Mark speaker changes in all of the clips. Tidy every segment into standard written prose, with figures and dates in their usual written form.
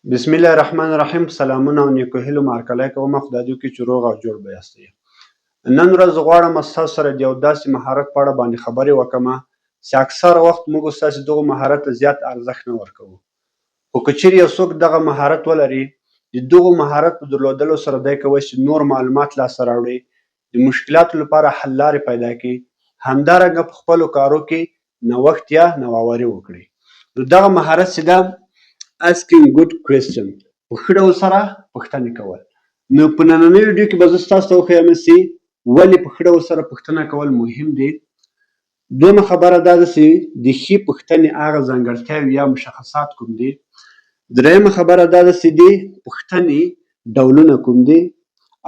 Speaker 1: بسم الله الرحمن الرحیم. سلامونه او نیکو هیلو مارکلی کوم. خدای دې وکړي چې روغ او جوړ به یاستئ. نن ورځ غواړم ستاسو سره د یو داسې مهارت په اړه باندې خبرې وکړم چې اکثره وخت موږ ستاسو دغه مهارت ته زیات ارزښت نه ورکوو، خو که چیرې یو څوک دغه مهارت ولري، د دغه مهارت په درلودلو سره دی کولی چې نور معلومات لاسته راوړي، د مشکلاتو لپاره حل لارې پیدا کړي، همدارنګه په خپلو کارو کې نوښت یا نوآوري وکړي. نو دغه مهارت چې ده asking good question، په ښه ډول سره پوښتنې کول. نو په نننۍ ویډیو کې به زه ستاسو ته وښیم چې ولې په ښه ډول سره پوښتنه کول مهم دي. دویمه خبره دا ده چې د ښې پوښتنې هغه ځانګړتیاوې یا مشخصات کوم دي. دریمه خبره دا ده چې د پوښتنې ډولونه کوم دي.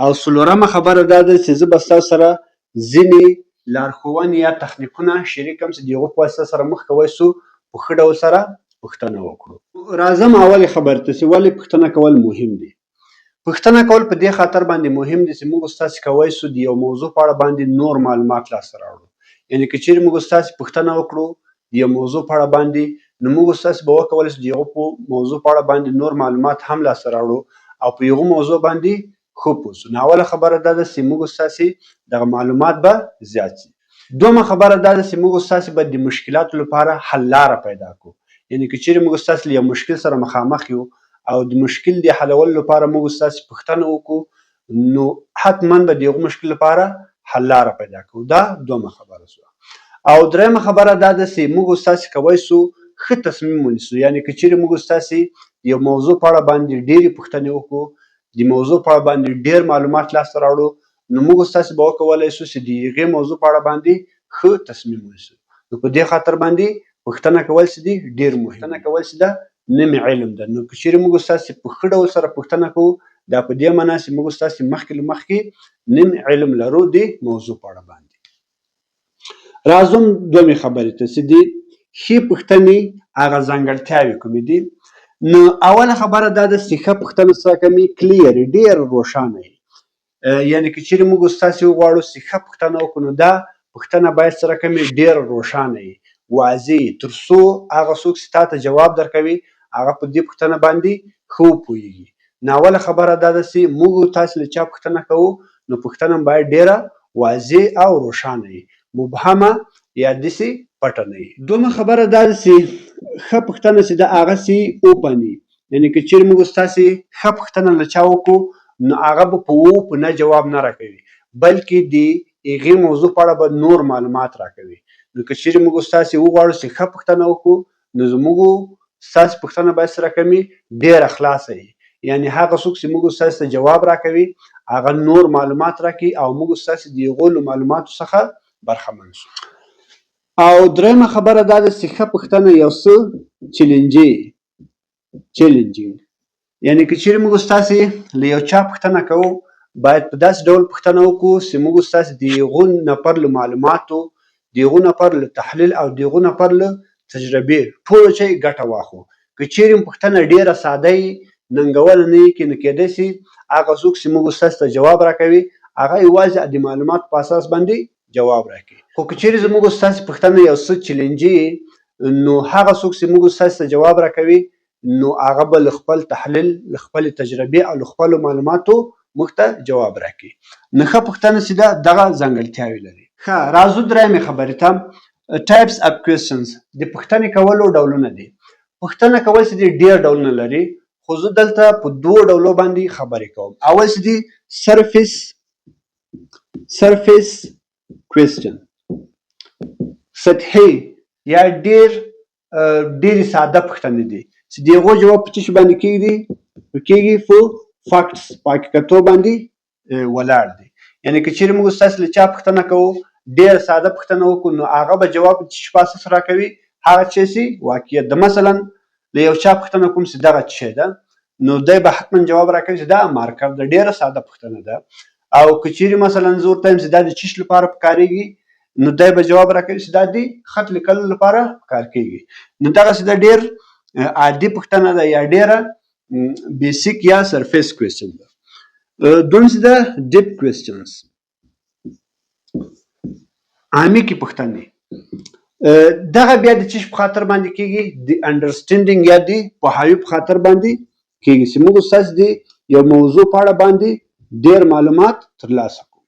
Speaker 1: او څلورمه خبره دا ده چې زه به ستاسو سره ځینې لارښوونې یا تخنیکونه شریک کړم چې د هغو په واسطه سره مخ کولی شو په ښه ډول سره پوښتنه وکړو. راځم اولې خبرې ته چې ولې پوښتنه کول مهم دي. پوښتنه کول په دې خاطر باندې مهم دي چې موږ ستاسې کولی شو د یو موضوع په اړه باندې نور معلومات لاسته راوړو. یعنې که چیرې موږ ستاسې پوښتنه وکړو د یو موضوع په اړه باندې، نو موږ ستاسې به وکولی شو د هغو په موضوع په اړه باندې نور معلومات هم لاسته راوړو او په هغو موضوع باندې ښه پوه شو. نو اوله خبره دا ده چې موږ ستاسې دغه معلومات به زیات شي. دویمه خبره دا ده چې موږ ستاسې به د مشکلاتو لپاره حل لاره پیدا کړو. یعنې که چیرې موږ ستاسې له یو مشکل سره مخامخ یو او د مشکل د حلولو لپاره موږ ستاسې پوښتنه وکړو، نو حتما به د هغو مشکل لپاره حل لاره پیدا کړو. دا دویمه خبره شوه. او دریمه خبره دا ده چې موږ ستاسې کولی شو ښه تصمیم ونیسو. یعنې که چیرې موږ ستاسې یو موضوع په اړه باندې ډېرې پوښتنې وکړو، د موضوع په اړه باندې ډېر معلومات لاسته راوړو، نو موږ ستاسې به وکولی شو چې د هغې موضوع په اړه باندې ښه تصمیم ونیسو. نو په دې خاطر باندې پوښتنه کول چې دي ډېر مهم. پوښتنه کول چې ده نیم علم ده. نو که چیرې موږ ستاسې په ښه ډول سره پوښتنه کوو، دا په دې معنا چې موږ ستاسې مخکې له مخکې نیم علم لرو د موضوع په اړه باندې. راځم دویمې خبرې ته چې د ښې پوښتنې هغه ځانګړتیاوې کومې دي. نو اوله خبره دا ده چې ښه پوښتنه څه کوي؟ کلیر، ډېر روښانه وي. یعنې که چیرې موږ ستاسې وغواړو چې ښه پوښتنه وکړو، نو دا پوښتنه باید څه رقم وي؟ ډېر روښانه وي، واضح، تر څو هغه څوک چې تا ته جواب درکوي هغه په دې پوښتنه باندې ښه وپوهېږي. نو اوله خبره دا ده چې موږ تاسې له چا پوښتنه کوو، نو پوښتنه باید ډېره واضح او روښانه وي، مبهمه یا داسې پټه نه وي. دویمه خبره دا ده چې ښه پوښتنه چې ده هغه چې اوپن وي. یعنې که چیرې موږ ستاسې ښه پوښتنه له چا وکړو، نو هغه به په و په نه جواب نه راکوي، بلکې د هغې موضوع په اړه به نور معلومات راکوي. نو که چیرې موږ ستاسې وغواړو چې ښه پوښتنه وکړو، نو زموږ ستاسې پوښتنه باید څه رقم وي؟ ډېره خلاصه وي. یعنې هغه څوک چې موږ ستاسې ته جواب راکوي هغه نور معلومات راکوي او موږ ستاسې د هغو له معلوماتو څخه برخمن شو. او دریمه خبره دا ده چې ښه پوښتنه یو څه چیلنجینګ. یعنې که چیرې موږ ستاسې له یو چا پوښتنه کوو، باید په داسې ډول پوښتنه وکړو چې موږ ستاسې د هغو نفر له معلوماتو، د هغو نفر له تحلیل او د هغو نفر له تجربې ټولو چې ګټه واخلو. که چیرې پوښتنه ډېره ساده وي، ننګونه نه وي، نو کېدای شي هغه څوک چې موږ ستاسې ته جواب راکوي هغه یوازې د معلوماتو په اساس باندې جواب راکوي. خو که چیرې زموږ ستاسې پوښتنه یو څه چیلنجي، نو هغه څوک چې موږ ستاسې ته جواب راکوي نو هغه به له خپل تحلیل، له خپلې تجربې او له خپلو معلوماتو موږ ته جواب راکوي. نو ښه پوښتنه چې ده دغه ځانګړتیاوې لري. ښه، راځو درېیمې خبرې ته. ټایپس اف کوېسچنز، د پوښتنې کولو ډولونه دي. پوښتنه کول چې دي ډېر ډولونه لري، خو زه دلته په دوو ډولو باندې خبرې کوم. اول چې دي سرفیس کوېسچن، سطحي یا ډېرې ساده پوښتنې دي چې د هغو جواب په څه شي باندې کېږي؟ په فاکټس، په حقیقتو باندې ولاړ دی. یعنې که چیرې موږ ستاسې له چا پوښتنه کوو، ډېره ساده پوښتنه وکړو، نو هغه به جواب په څه شي په اساس راکوي؟ هغه څه چې واقعیت ده. مثلا له یو چا پوښتنه کوم چې دغه څه شی ده، نو دی به حتما جواب راکوي چې دا مارکر ده. ډېره ساده پوښتنه ده. او که چیرې مثلا زه ورته وایم چې دا د څه شي لپاره پکارېږي، نو دی به جواب راکوي چې دا د خط لیکلو لپاره پکار کېږي. نو دغسې ده ډېر عادي پوښتنه ده یا ډېره بیسیک یا سرفیس کوېسچن ده. دویم چې ده ډیپ کوېسچنز، عمیقې پوښتنې. دغه بیا د څه شي په خاطر باندې کېږي؟ د انډرسټینډینګ یا د پوهاوي په خاطر باندې کیږي چې موږ ستاسو د یو موضوع په اړه باندې ډېر معلومات ترلاسه کړو.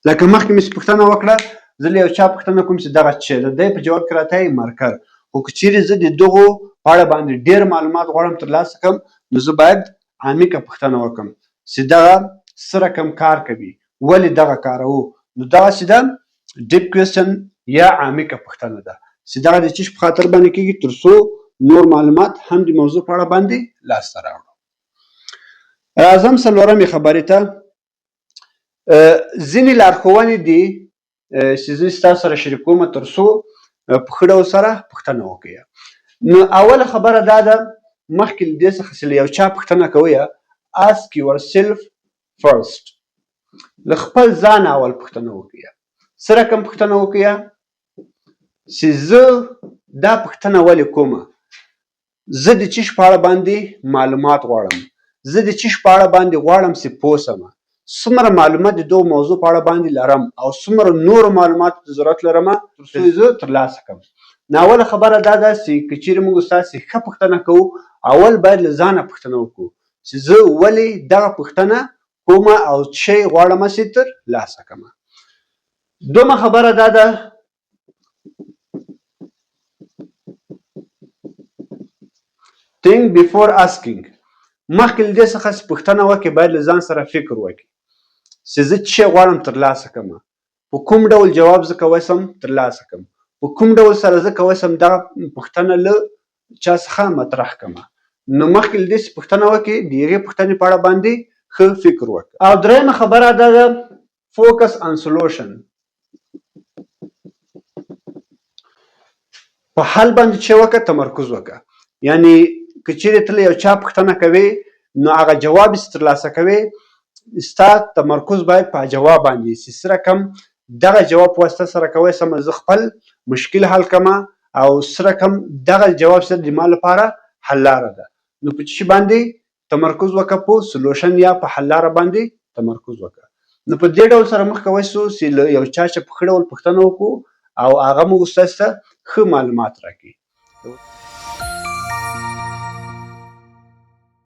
Speaker 1: لکه مخکې مې پوښتنه وکړه زه له یو چا پوښتنه کوم چې دغه څه دی، د دی په جواب کې راته وایي مارکر. خو که چیرې زه د دغو په اړه باندې ډېر معلومات غواړم ترلاسه کړم نو زه باید عمیقه پوښتنه وکړم چې دغه څه رقم کار کوي، ولې دغه کاروو. نو دغسې ده ډیپ کوېسچن یا عمیقه پوښتنه ده چې دغه د څه شي په خاطر باندې کېږي تر څو نور معلومات هم د موضوع په اړه باندې لاسته راوړو. راځم څلورمې خبرې ته. ځینې لارښوونې دي چې زه ستاسو سره شریکوم تر څو په ښه ډول سره پوښتنه وکړئ. نو اوله خبره دا ده مخکې له دې څخه چې له یو چا پوښتنه کوئ ask yourself first. له خپل ځان اول پوښتنه وکړئ. څه رقم پوښتنه وکړئ چې زه دا پوښتنه ولې کومه، زه د څه شي په اړه باندې معلومات غواړم، زه د څه شي په اړه باندې غواړم چې پوه شم، څومره معلومات د دغو موضوع په اړه باندې لرم او څومره نورو معلوماتو ته ضرورت لرم تر څو زه ترلاسه کړم. نو اوله خبره دا ده چې که چیرې موږ ستاسې ښه پوښتنه کوو اول باید له ځانه پوښتنه وکړو چې زه ولې دغه پوښتنه کومه او څه شی غواړم چې ترلاسه کړم. دویمه خبره دا ده think before asking. مخکې له دې څخه چې پوښتنه وکړې باید له ځان سره فکر وکړې چې زه څه شی غواړم ترلاسه کړم، په کوم ډول جواب زه کولی شم ترلاسه کړم، په کوم ډول سره زه کولی شم دغه پوښتنه له چا څخه مطرح کړم. نو مخکې له دې چې پوښتنه وکړې د هغې پوښتنې په اړه باندې ښه فکر وکړه. او درېیمه خبره دا ده focus on solution. په حل باندې چې وکړه تمرکز وکړه. یعنی که چیرې ته له یو چا پوښتنه کوې نو هغه جواب چې ترلاسه کوې ستا تمرکز باید په جواب باندې وي چې څه رقم دغه جواب په واسطه سره کولی شم زه خپل مشکل حل کړم او څه رقم دغه جواب چې د ما لپاره حل لاره ده. نو په څه شي باندې تمرکز وکړه؟ په سلوشن یا په حل لاره باندې تمرکز وکړه. نو په دې ډول سره مخ کولی شو چې له یو چا چې په ښه ډول پوښتنه وکړو او هغه موږ ستاسو ته ښه معلومات راکړي.